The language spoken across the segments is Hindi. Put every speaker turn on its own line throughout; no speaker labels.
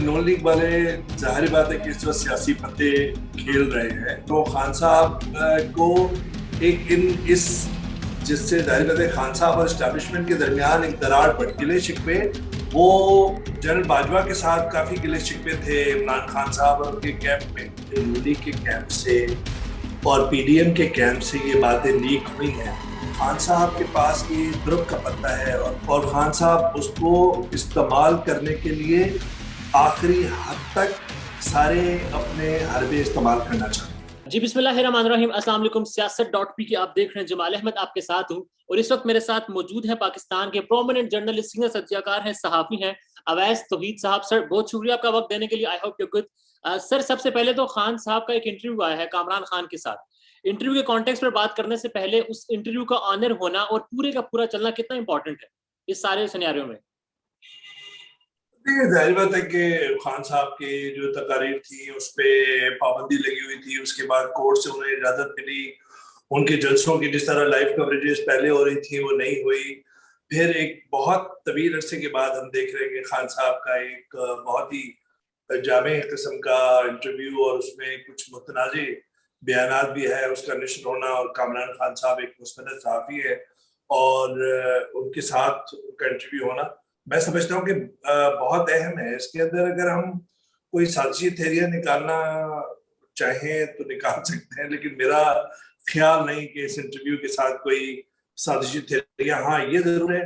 नॉन लीग वाले जाहिर बात है कि इस वक्त सियासी पत्ते खेल रहे हैं, तो खान साहब को एक इन इस जिससे जाहिर बात है खान साहब और एस्टैब्लिशमेंट के दरमियान एक दरार पड़ गिले शिकवे। वो जनरल बाजवा के साथ काफी गिले शिकवे थे इमरान खान साहब और उनके कैंप में, नून लीग के कैंप से और पीडीएम के कैंप से ये बातें लीक हुई हैं। खान साहब के पास ये द्रुप का पत्ता है और खान साहब उसको इस्तेमाल करने के लिए आखिरी हद तक सारे अपने हरबे इस्तेमाल करना चाहते हैं।
जी बिस्मिल्लाहिर्रहमानिर्रहीम, अस्सलाम वालेकुम। सियासत.पी की आप देख रहे हैं। जमाल अहमद आपके साथ हूं और इस वक्त मेरे साथ मौजूद है पाकिस्तान के प्रोमिनेंट जर्नलिस्ट, सीनियर सत्याकार हैं, सहाफ़ी हैं अवैस तौहीद साहब। सर, बहुत शुक्रिया आपका वक्त देने के लिए। I hope you good. Sir, सबसे पहले तो खान साहब का एक इंटरव्यू आया है कामरान खान के साथ। इंटरव्यू के कॉन्टेक्स्ट पर बात करने से पहले उस इंटरव्यू का ऑनर होना और पूरे का पूरा चलना कितना इंपॉर्टेंट है इस सारे सिनेरियो में?
जाहिर बात है कि खान साहब की जो तकारीर थी उस पर पाबंदी लगी हुई थी। उसके बाद कोर्ट से उन्हें इजाजत मिली। उनके जलसों की जिस तरह लाइव कवरेजेस पहले हो रही थी वो नहीं हुई। फिर एक बहुत तवील अरसे के बाद हम देख रहे हैं कि खान साहब का एक बहुत ही जामे किस्म का इंटरव्यू और उसमें कुछ मुतनाज़े बयानात भी है। उसका नश्र होना और कामरान खान साहब एक मुस्तनद सहाफ़ी है और उनके साथ उनका इंटरव्यू होना मैं समझता हूँ कि बहुत अहम है। इसके अंदर अगर हम कोई साजिशी थेरियां निकालना चाहें तो निकाल सकते हैं, लेकिन मेरा ख्याल नहीं कि इस इंटरव्यू के साथ कोई साजिशी थेरियां। हाँ, ये जरूर है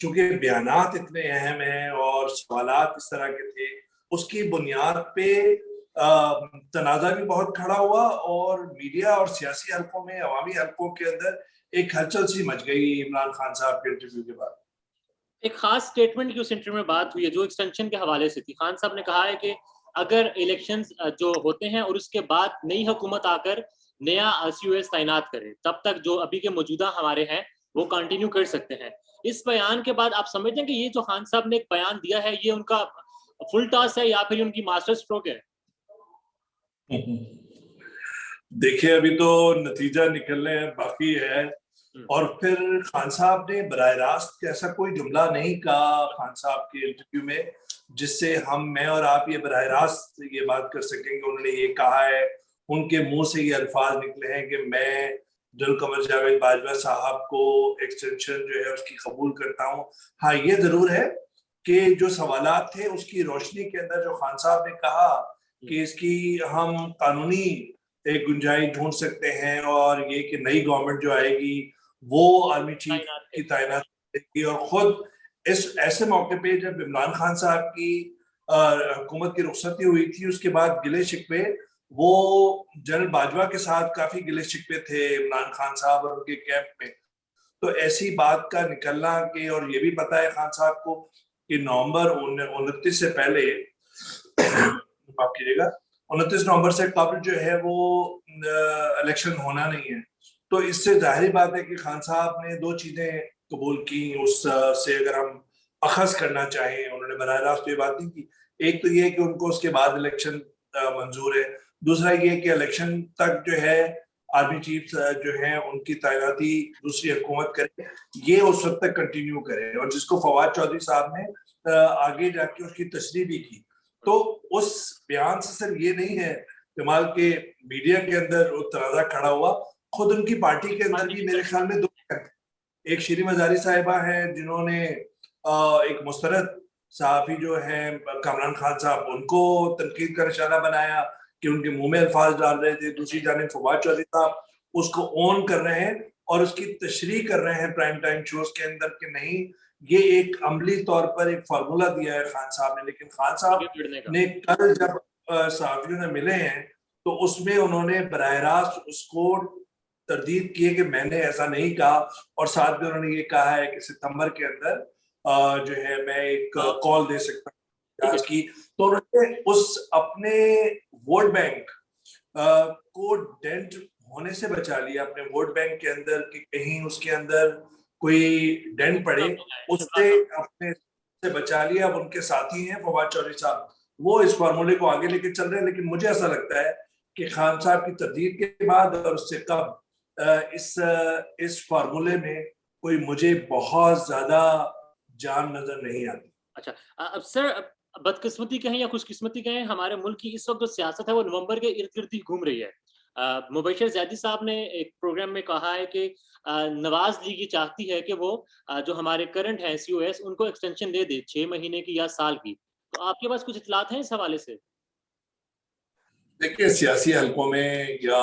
क्योंकि बयानात इतने अहम हैं और सवालात इस तरह के थे, उसकी बुनियाद पे तनाज़ा भी बहुत खड़ा हुआ और मीडिया और सियासी हलकों में, अवामी हलकों के अंदर एक हलचल सी मच गई इमरान खान साहब के इंटरव्यू के बाद।
एक खास स्टेटमेंट की उस इंटरव्यू में बात हुई है जो एक्सटेंशन के हवाले से थी। खान साहब ने कहा है कि अगर इलेक्शंस जो होते हैं और उसके बाद नई हुकूमत आकर नया सीओएस तैनात करे, तब तक जो अभी के मौजूदा हमारे हैं वो कंटिन्यू कर सकते हैं। इस बयान के बाद आप समझते हैं कि ये जो खान साहब ने एक बयान दिया है ये उनका फुल टॉस है या फिर उनकी मास्टर स्ट्रोक है?
देखिए, अभी तो नतीजा निकलने बाकी है और फिर खान साहब ने बराह रास्त ऐसा कोई जुमला नहीं कहा खान साहब के इंटरव्यू में जिससे मैं और आप ये बराह रास्त ये बात कर सकेंगे उन्होंने ये कहा है। उनके मुंह से ये अल्फाज निकले हैं कि मैं जनरल कमर जावेद बाजवा साहब को एक्सटेंशन जो है उसकी कबूल करता हूँ। हाँ, ये जरूर है कि जो सवालात थे उसकी रोशनी के अंदर जो खान साहब ने कहा कि इसकी हम कानूनी एक गुंजाइश ढूंढ सकते हैं और ये कि नई गवर्नमेंट जो आएगी वो आर्मी चीफ की तैनात करेगी। और खुद इस ऐसे मौके पे जब इमरान खान साहब की हुकूमत की रुखसती हुई थी उसके बाद गिले शिकवे, वो जनरल बाजवा के साथ काफी गिले शिकवे थे इमरान खान साहब और उनके कैंप में। तो ऐसी बात का निकलना कि और ये भी पता है खान साहब को कि नवंबर 29 से पहले माफ कीजिएगा 29 नवंबर से कबल जो है वो इलेक्शन होना नहीं है। तो इससे जाहिर बात है कि खान साहब ने दो चीजें कबूल की उस से अगर हम अखज करना चाहें। उन्होंने बराह रास्त तो ये बात नहीं की। एक तो ये कि उनको उसके बाद इलेक्शन मंजूर है, दूसरा ये कि इलेक्शन तक जो है आर्मी चीफ जो है उनकी तैनाती दूसरी हुकूमत करे, ये उस वक्त तक कंटिन्यू करे। और जिसको फवाद चौधरी साहब ने आगे जाके उसकी तशरीह भी की। तो उस बयान से सिर्फ ये नहीं है कमाल के मीडिया के अंदर वो तनाजा खड़ा हुआ, खुद उनकी पार्टी के अंदर भी मेरे ख्याल में दो, एक शीरी मजारी साहिबा है जिन्होंने एक मुस्तरद सहाफी जो है कामरान खान साहब उनको तनकीद का निशाना बनाया कि उनके मुंह में अल्फाज डाल रहे थे। दूसरी जानिब फवाद चौधरी साहब उसको ऑन कर रहे हैं और उसकी तशरीह कर रहे हैं प्राइम टाइम शोज के अंदर कि नहीं, ये एक अमली तौर पर एक फार्मूला दिया है खान साहब ने। लेकिन खान साहब ने कल जब सहाफियों ने मिले हैं तो उसमें उन्होंने बराह रास्त उसको तरदीद की है कि मैंने ऐसा नहीं कहा। और साथ में उन्होंने ये कहा है कि सितंबर के अंदर जो है मैं एक कॉल दे सकता हूँ आज की। तो उन्होंने उस अपने वोट बैंक को डेंट होने से बचा लिया, अपने वोट बैंक के अंदर कि कहीं उसके अंदर कोई डेंट पड़े, उससे अपने से बचा लिया। अब उनके साथी हैं फवाद चौधरी साहब, वो इस फार्मूले को आगे लेके चल रहे हैं। लेकिन मुझे ऐसा लगता है कि खान साहब की तरदीद के बाद और उससे कब इस फार्मूले में कोई मुझे बहुत ज्यादा जान नजर नहीं आती।
अच्छा, अब सर, बदकिस्मती कहें या खुशकिस्मती कहें, हमारे मुल्क की इस वक्त जो सियासत है वो नवंबर के इर्द गिर्द ही घूम रही है। मुबशर जैदी साहब ने एक प्रोग्राम में कहा है कि नवाज लीग ये चाहती है कि वो जो हमारे करंट है सीओएस उनको एक्सटेंशन दे दे 6 महीने की या साल की। तो आपके पास कुछ इतलात हैं इस हवाले से?
देखिए, सियासी हलकों में या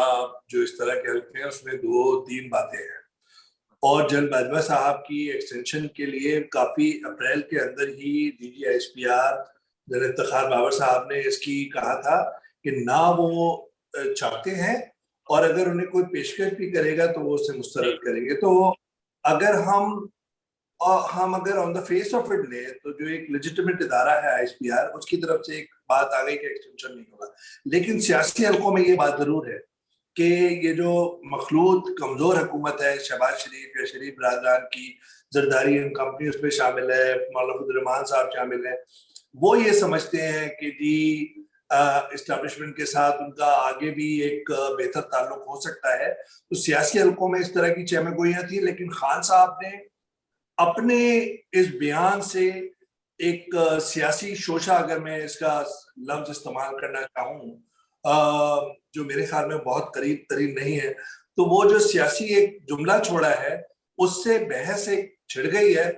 जो इस तरह के हलके हैं उसमें दो तीन बातें हैं। और जनरल बाजवा साहब की एक्सटेंशन के लिए काफी अप्रैल के अंदर ही DGISPR जनरल इफ्तिखार बाबर साहब ने इसकी कहा था कि ना वो चाहते हैं, और अगर उन्हें कोई पेशकश भी करेगा तो वो उसे मुस्तरद करेंगे। तो अगर हम अगर on the face of it ले तो जो एक लेजिटिमेट इदारा है ISPR, उसकी तरफ से एक बात आ गई कि एक्सटेंशन नहीं होगा। लेकिन सियासी हलकों में ये बात जरूर है कि ये जो मखलूत कमजोर हुकूमत है, शहबाज शरीफ या शरीफ बरदरान की जरदारी इन कंपनी उसमें शामिल है, मौलाना रहमान साहब शामिल है, वो ये समझते हैं कि जी इस्टेब्लिशमेंट के साथ उनका आगे भी एक बेहतर ताल्लुक हो सकता है। तो सियासी हलकों में इस तरह की चहमगोइयां थी, लेकिन खान साहब ने अपने इस बयान से एक सियासी शोशा, अगर मैं इसका लफ्ज इस्तेमाल करना चाहूँ, जो मेरे ख्याल में बहुत करीब तरीन नहीं है, तो वो जो सियासी एक जुमला छोड़ा है उससे बहस एक छिड़ गई है।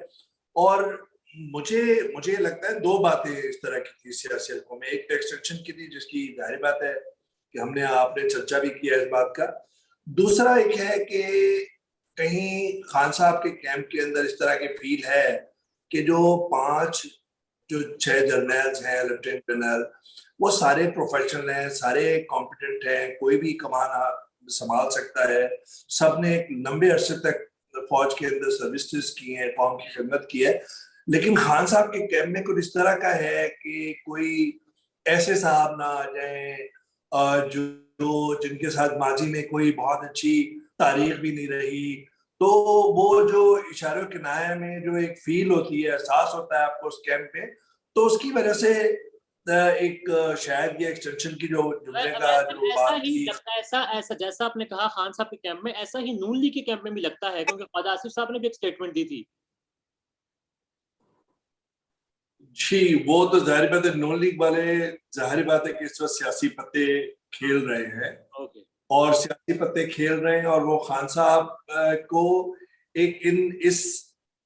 और मुझे मुझे लगता है दो बातें इस तरह की थी सियासी हलकों में। एक एक्सटेंशन की थी जिसकी जाहिर बात है कि आपने चर्चा भी किया इस बात का। दूसरा एक है कि कहीं खान साहब के कैंप के अंदर इस तरह की फील है कि जो 6 जर्नल्स हैं, लेफ्टिनेंट जनरल, वो सारे प्रोफेशनल हैं, सारे कॉम्पिटेंट हैं, कोई भी कमान संभाल सकता है, सब ने एक लंबे अरसे तक फौज के अंदर सर्विसेज की हैं, कौम की खिदमत की है। लेकिन खान साहब के कैंप में कुछ इस तरह का है कि कोई ऐसे साहब ना आ जाए जो जिनके साथ माजी में कोई बहुत अच्छी तारीख भी नहीं रही। तो वो जो इशारे किनारे में जो एक फील होती है, एहसास होता है आपको उस कैंप में, तो उसकी वजह से एक शायद ये एक्सटेंशन की जो जुमले का जो
ऐसा
बात
ही
थी।
लगता है, ऐसा ऐसा जैसा आपने कहा खान साहब के कैंप में, ऐसा ही नून लीग के कैंप में भी लगता है, क्योंकि ख्वाजा आसिफ साहब ने भी एक स्टेटमेंट दी थी।
जी, वो तो जाहिर बात है नॉन लीग वाले, जाहिर बात है कि इस वक्त सियासी पत्ते खेल रहे हैं,
ओके।
और सियासी पत्ते खेल रहे हैं, और वो खान साहब को एक इस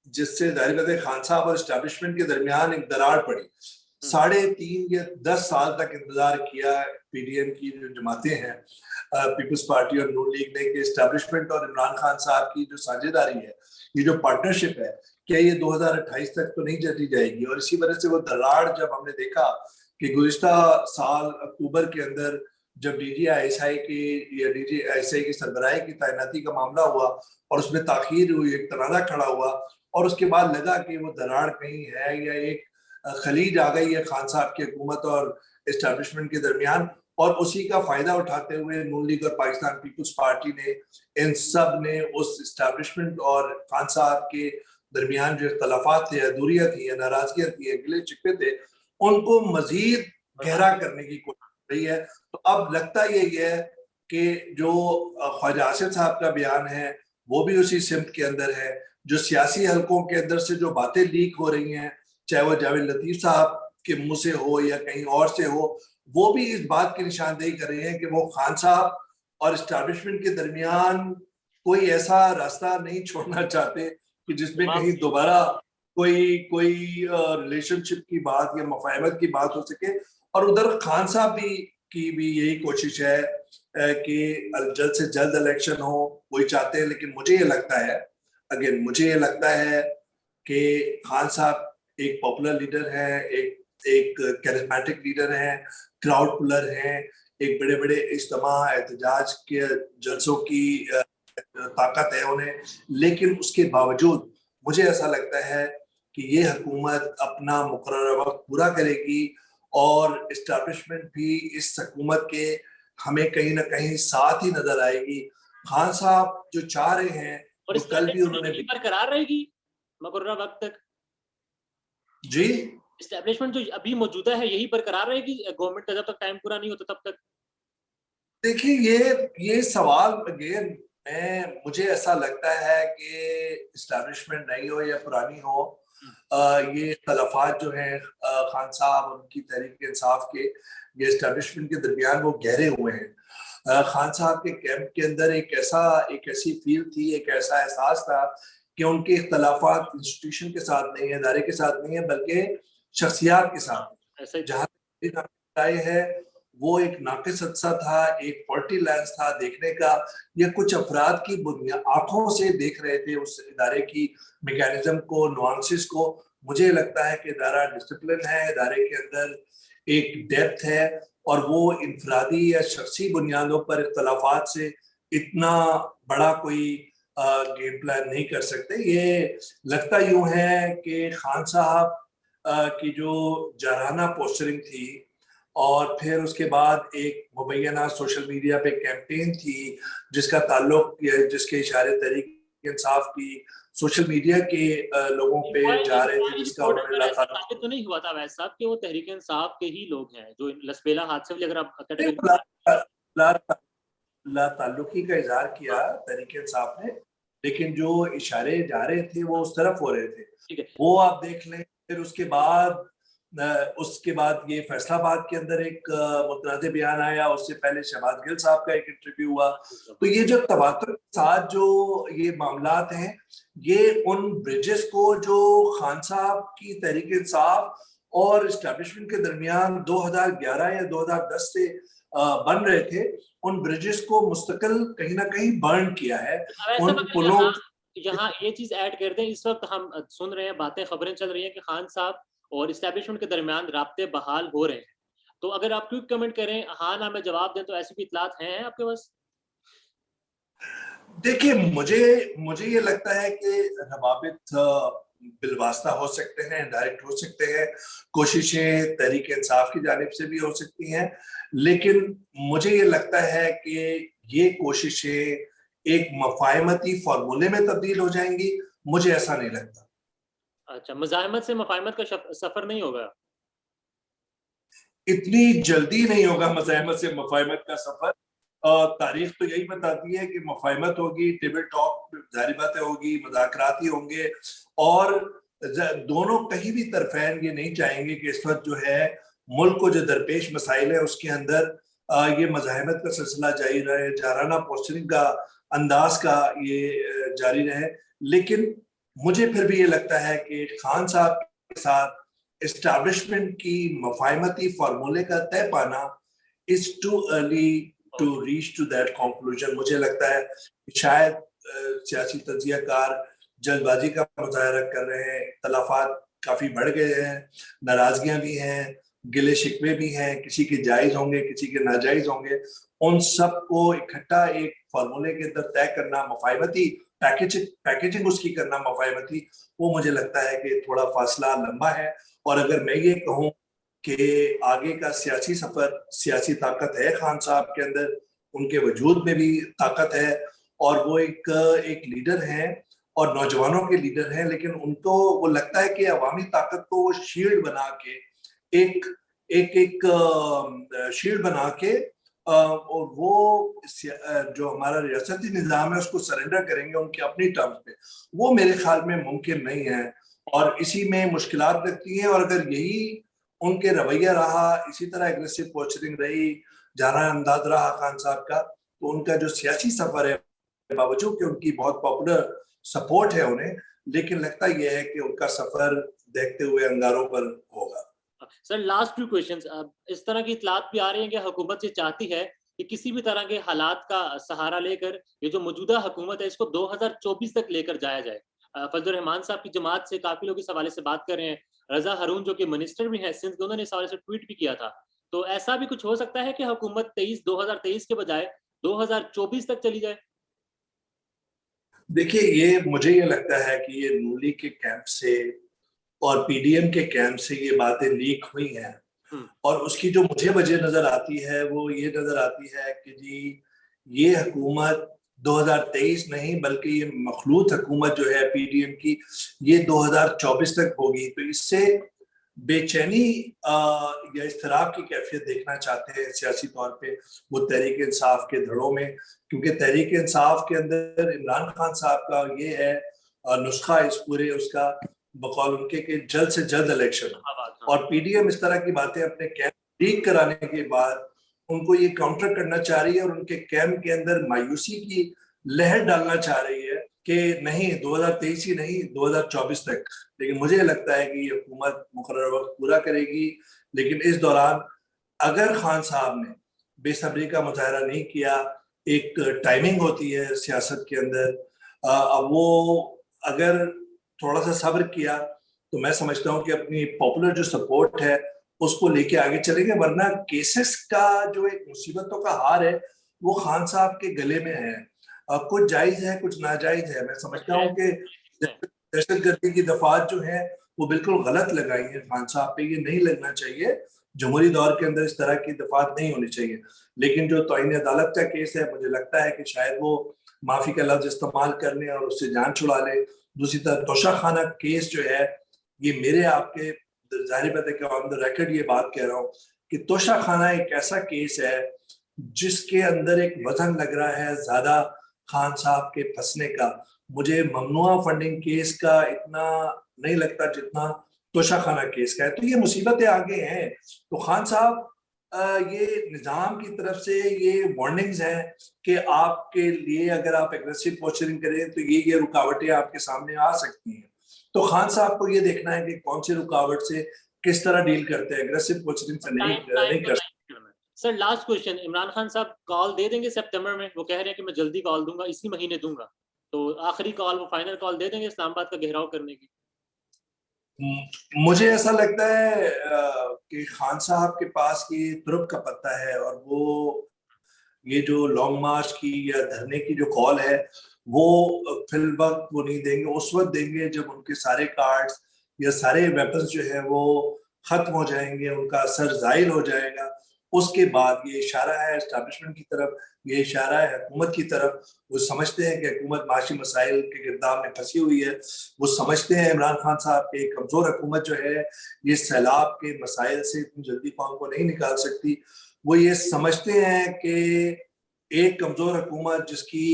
जिससे जाहिर बात है खान साहब और एस्टेब्लिशमेंट के दरमियान एक दरार पड़ी। 3.5 या 10 साल तक इंतजार किया PDM की जो जमातें हैं, पीपल्स पार्टी और नून लीग ने, कि एस्टेब्लिशमेंट और इमरान खान साहब की जो साझेदारी है, ये जो पार्टनरशिप है, क्या ये 2028 तक तो नहीं चली जाएगी। और इसी वजह से वो दरार जब हमने देखा कि गुज़िश्ता साल अक्टूबर के अंदर जब DGISI की सरबराही की तैनाती का मामला हुआ और उसमें ताखीर हुई, एक तनाज़ा खड़ा हुआ, और उसके बाद लगा कि वो दरार कहीं है या एक खलीज आ गई है खान साहब की हुकूमत और एस्टेब्लिशमेंट के दरमियान। और उसी का फायदा उठाते हुए नून लीग और पाकिस्तान पीपल्स पार्टी ने, इन सब ने उस एस्टेब्लिशमेंट और खान साहब के दरमियान जो इख्तलाफात थे, अधूरियां थी या नाराजगियां थी, गिले शिकवे थे, उनको मजीद गहरा करने की कोशिश रही है। तो अब लगता यही है कि जो ख्वाजा आसिफ साहब का बयान है वो भी उसी सिमत के अंदर है। जो सियासी हलकों के अंदर से जो बातें लीक हो रही हैं, चाहे वो जावेद लतीफ साहब के मुंह से हो या कहीं और से हो, वो भी इस बात की निशानदेही कर रहे हैं कि वो खान साहब और एस्टेब्लिशमेंट के दरमियान कोई ऐसा रास्ता नहीं छोड़ना चाहते कि जिसमें कहीं दोबारा कोई कोई रिलेशनशिप की बात या मुफाहमत की बात हो सके। और उधर खान साहब की भी यही कोशिश है कि जल्द से जल्द इलेक्शन हो, वही चाहते हैं। लेकिन मुझे ये लगता है, अगेन मुझे ये लगता है कि खान साहब एक पॉपुलर लीडर है, एक एक कैरिस्मेटिक लीडर है, क्राउड पुलर है, एक बड़े बड़े इज्तिमा एहतजाज के जलसों की ताकत है उन्हें। लेकिन उसके बावजूद मुझे ऐसा लगता है कि ये हुकूमत अपना मुकर्रर वक्त पूरा करेगी, और एस्टेब्लिशमेंट भी इस हुकूमत के हमें कहीं ना कहीं साथ ही नजर आएगी। खान साहब जो चाह रहे हैं,
और
जो कल भी उन्होंने
बरकरार रहेगी मुकर्रर वक्त तक।
जी,
एस्टेब्लिशमेंट जो अभी मौजूदा है यही बरकरार रहेगी गवर्नमेंट का जब तक टाइम पूरा नहीं होता तब तक।
देखिए, ये सवाल अगेन मुझे ऐसा लगता है कि एस्टैब्लिशमेंट नई हो या पुरानी हो, ये खिलाफात जो हैं खान साहब उनकी तहरीक इंसाफ के ये एस्टेब्लिशमेंट के दरमियान वो गहरे हुए हैं। खान साहब के कैंप के अंदर एक ऐसी फील थी, एक ऐसा एहसास था कि उनके इख्तलाफात इंस्टीट्यूशन के साथ नहीं है, इदारे के साथ नहीं है, बल्कि शख्सियात के साथ। जहाँ राय है वो एक नाकिस हिस्सा था, एक पॉलिटी लेंस था देखने का। ये कुछ अफराद की आंखों से देख रहे थे उस इदारे की मैकेनिज्म को, नुआंसेस को। मुझे लगता है कि इदारा डिसिप्लिन है, इदारे के अंदर एक डेप्थ है, और वो इनफरादी या शख्सी बुनियादों पर इख्तलाफात से इतना बड़ा कोई गेम प्लान नहीं कर सकते। ये लगता यूं है कि खान साहब की जो जाराना पोस्टरिंग थी और फिर उसके बाद एक मुबैना सोशल मीडिया पे कैंपेन थी जिसका ताल्लुक जिसके इशारे तहरीक इंसाफ की सोशल मीडिया के लोगों पे जा रहे थे, जिसका उन्होंने
तो नहीं हुआ था वैसा कि वो तहरीक इंसाफ के ही लोग हैं जो लसबेला हादसे में, अगर आप
ताल्लुकी का इजहार किया तहरीक इंसाफ ने, लेकिन जो इशारे जा रहे थे वो उस तरफ हो रहे थे, वो आप देख लें। फिर उसके बाद ये फैसलाबाद के अंदर एक मुतनाज़ बयान आया, उससे पहले शहबाज गिल साहब का एक इंटरव्यू हुआ। तो ये जो तवातुर के साथ जो ये मामलात हैं, ये उन ब्रिजेस को जो खान साहब की तहरीक इंसाफ और एस्टेब्लिशमेंट के दरमियान 2011 या 2010 से बन रहे थे, उन ब्रिजेस को मुस्तकिल कहीं ना कहीं बर्न किया है। उन पुलों
यहाँ ये चीज ऐड कर दें, इस वक्त हम सुन रहे हैं, बातें खबरें चल रही हैं कि खान साहब और एस्टेब्लिशमेंट के दरमियान राब्ते बहाल हो रहे हैं। तो अगर आप क्विक कमेंट करें, हाँ ना में जवाब दें, तो ऐसी भी इतलात हैं आपके पास?
देखिए, मुझे ये लगता है कि रवाबित बिलवास्ता हो सकते हैं, डायरेक्ट हो सकते हैं, कोशिशें तहरीक इंसाफ की जानिब से भी हो सकती हैं, लेकिन मुझे ये लगता है कि ये कोशिशें एक मफाहमती फार्मूले में तब्दील हो जाएंगी। मुझे ऐसा नहीं लगता।
अच्छा, मज़ाहमत से मफाहमत का सफर नहीं होगा?
इतनी जल्दी नहीं होगा मज़ाहमत से मफाहमत का सफर। तारीख तो यही बताती है कि मफाहमत होगी, टेबल टॉक जारी बातें होगी, मुज़ाकराती होंगे, और दोनों कहीं भी तरफैन ये नहीं चाहेंगे कि इस वक्त जो है मुल्क को जो दरपेश मसाइल है उसके अंदर ये मज़ाहमत का सिलसिला जारी रहे, जाराना पोस्टरिंग का अंदाज का ये जारी रहे। लेकिन मुझे फिर भी ये लगता है कि खान साहब के साथ एस्टैब्लिशमेंट की मफाहमती फार्मूले का तय पाना is too early to reach to that conclusion. मुझे लगता है शायद सियासी तज्जियाकार जल्दबाजी का मुजाहरा कर रहे हैं, इख्तलाफात काफी बढ़ गए हैं, नाराजगियां भी हैं, गिले शिकवे भी हैं, किसी के जायज होंगे, किसी के नाजायज होंगे। उन सब को इकट्ठा एक फार्मूले के अंदर तय करना, मफाहमती पैकेजिंग उसकी करना मफाहमती, वो मुझे लगता है कि थोड़ा फासला लंबा है। और अगर मैं ये कहूँ कि आगे का सियासी सफर, सियासी ताकत है खान साहब के अंदर, उनके वजूद में भी ताकत है, और वो एक लीडर हैं और नौजवानों के लीडर हैं, लेकिन उनको वो लगता है कि अवामी ताकत को वो शील्ड बना के एक शील्ड बना के और वो जो हमारा रियासती निज़ाम है उसको सरेंडर करेंगे उनके अपनी टर्म्स पे। वो मेरे ख्याल में मुमकिन नहीं है, और इसी में मुश्किलात लगती हैं। और अगर यही उनके रवैया रहा, इसी तरह एग्रेसिव पोस्टरिंग रही, जाना अंदाज रहा खान साहब का, तो उनका जो सियासी सफर है, बावजूद कि उनकी बहुत पॉपुलर सपोर्ट है उन्हें, लेकिन लगता यह है कि उनका सफर देखते हुए अंगारों पर होगा।
Sir, last 2 questions. इस तरह की इतलात भी आ रही है कि हुकूमत ये चाहती है कि किसी भी तरह के हालात का सहारा लेकर ये जो मौजूदा हुकूमत है इसको 2024 तक लेकर जाया जाए। फजल रहमान साहब की जमात से काफी लोग इस हवाले से बात कर रहे हैं। रजा हारून जो कि मिनिस्टर भी हैं सिंध के, उन्होंने इस हवाले से ट्वीट भी किया था। तो ऐसा भी कुछ हो सकता है कि हुकूमत 2023 के बजाय 2024 तक चली जाए?
देखिए, मुझे ये लगता है कि ये नून लीग के कैंप से और पीडीएम के कैंप से ये बातें लीक हुई हैं, और उसकी जो मुझे वजह नजर आती है वो ये नजर आती है कि जी ये हुकूमत 2023 नहीं बल्कि ये मखलूत हुकूमत जो है पीडीएम की, ये 2024 तक होगी। तो इससे बेचैनी या इस्तराब की कैफियत देखना चाहते हैं सियासी तौर पे वो तहरीक इंसाफ के धड़ों में, क्योंकि तहरीक इंसाफ के अंदर इमरान खान साहब का ये है नुस्खा इस पूरे उसका बकौल उनके कि जल्द से जल्द इलेक्शन। और पीडीएम इस तरह की बातें अपने कैंप लीक कराने के बाद उनको ये काउंटर करना चाह रही है और उनके कैंप के अंदर मायूसी की लहर डालना चाह रही है कि नहीं 2023 ही नहीं 2024 तक। लेकिन मुझे लगता है कि ये हुकूमत मुकर्रर वक्त पूरा करेगी, लेकिन इस दौरान अगर खान साहब ने बेसब्री का मुजाहरा नहीं किया, एक टाइमिंग होती है सियासत के अंदर, अब वो अगर थोड़ा सा सब्र किया तो मैं समझता हूँ कि अपनी पॉपुलर जो सपोर्ट है उसको लेके आगे चलेंगे, वरना केसेस का जो एक मुसीबतों का हार है वो खान साहब के गले में है। कुछ जायज है कुछ नाजायज है। मैं समझता हूँ कि दहशतगर्दी की दफात जो है वो बिल्कुल गलत लगाई है खान साहब पे, ये नहीं लगना चाहिए। जमहूरी दौर के अंदर इस तरह की दफात नहीं होनी चाहिए। लेकिन जो तौहीन अदालत का केस है, मुझे लगता है कि शायद वो माफी का लफ्ज इस्तेमाल कर ले और उससे जान छुड़ा ले। दूसरी तरफ तोशाखाना केस जो है, ये मेरे आपके जाहिर बात है कि ऑन द रिकॉर्ड ये बात कह रहा हूँ कि तोशाखाना एक ऐसा केस है जिसके अंदर एक वजन लग रहा है ज्यादा खान साहब के फंसने का। मुझे ममनुआ फंडिंग केस का इतना नहीं लगता जितना तोशाखाना केस का है। तो ये मुसीबतें आगे हैं। तो खान साहब ये निजाम की तरफ से ये वार्निंग्स हैं कि आपके लिए अगर आप एग्रेसिव पोस्चरिंग करें तो ये रुकावटें आपके सामने आ सकती हैं। तो खान साहब को ये देखना है कि कौन सी रुकावट से किस तरह डील करते हैं, एग्रेसिव पोस्चरिंग से नहीं कर सकते।
Sir last question, Imran Khan साहब कॉल दे देंगे सितंबर में? वो कह रहे हैं कि मैं जल्दी कॉल दूंगा, इसी महीने दूंगा, तो आखिरी कॉल, वो फाइनल कॉल दे देंगे इस्लामाबाद का घेराव करने की?
मुझे ऐसा लगता है कि खान साहब के पास ये तुरुप का पत्ता है और वो ये जो लॉन्ग मार्च की या धरने की जो कॉल है वो फिल वक्त वो नहीं देंगे, उस वक्त देंगे जब उनके सारे कार्ड्स या सारे वेपन्स जो है वो खत्म हो जाएंगे, उनका असर जाहिल हो जाएगा। उसके बाद ये इशारा है एस्टैब्लिशमेंट की तरफ, ये इशारा है हुकूमत की तरफ। वो समझते हैं कि हुकूमत माशी मसाइल के गिरदार में फंसी हुई है। वो समझते हैं इमरान खान साहब की कमजोर हुकूमत जो है ये सैलाब के मसाइल से इतनी जल्दी कौम को नहीं निकाल सकती। वो ये समझते हैं कि एक कमजोर हुकूमत जिसकी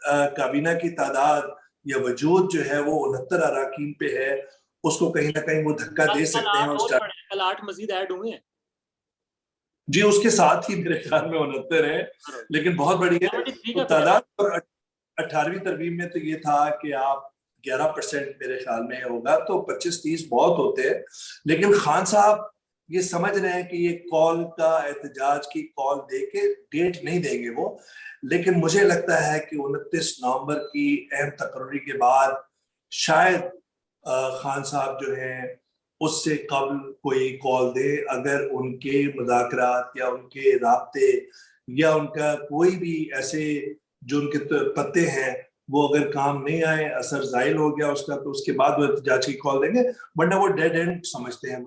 काबीना की तादाद या वजूद जो है वो 69 अराकीन पे है, उसको कहीं ना कहीं वो धक्का दे सकते हैं।
कल 8 मजीद ऐड हुए हैं
जी, उसके साथ ही मेरे ख्याल में 69 है, लेकिन बहुत बड़ी है तो तादाद। और 18वीं तरमीम में तो ये था कि आप 11% मेरे ख्याल में होगा, तो 25-30 बहुत होते हैं। लेकिन खान साहब ये समझ रहे हैं कि ये कॉल का एहतजाज की कॉल देके डेट नहीं देंगे वो। लेकिन मुझे लगता है कि 29 नवंबर की अहम तकर्री के बाद शायद खान साहब जो हैं उससे कबल कोई कॉल दे, अगर उनके मुज़ाकरात या उनके राब्ते या उनका कोई भी ऐसे जो उनके पत्ते हैं वो अगर काम नहीं आए, असर जाहिल हो गया उसका, तो उसके बाद वो एहतजाज की कॉल देंगे, वरना वो डेड एंड समझते हैं।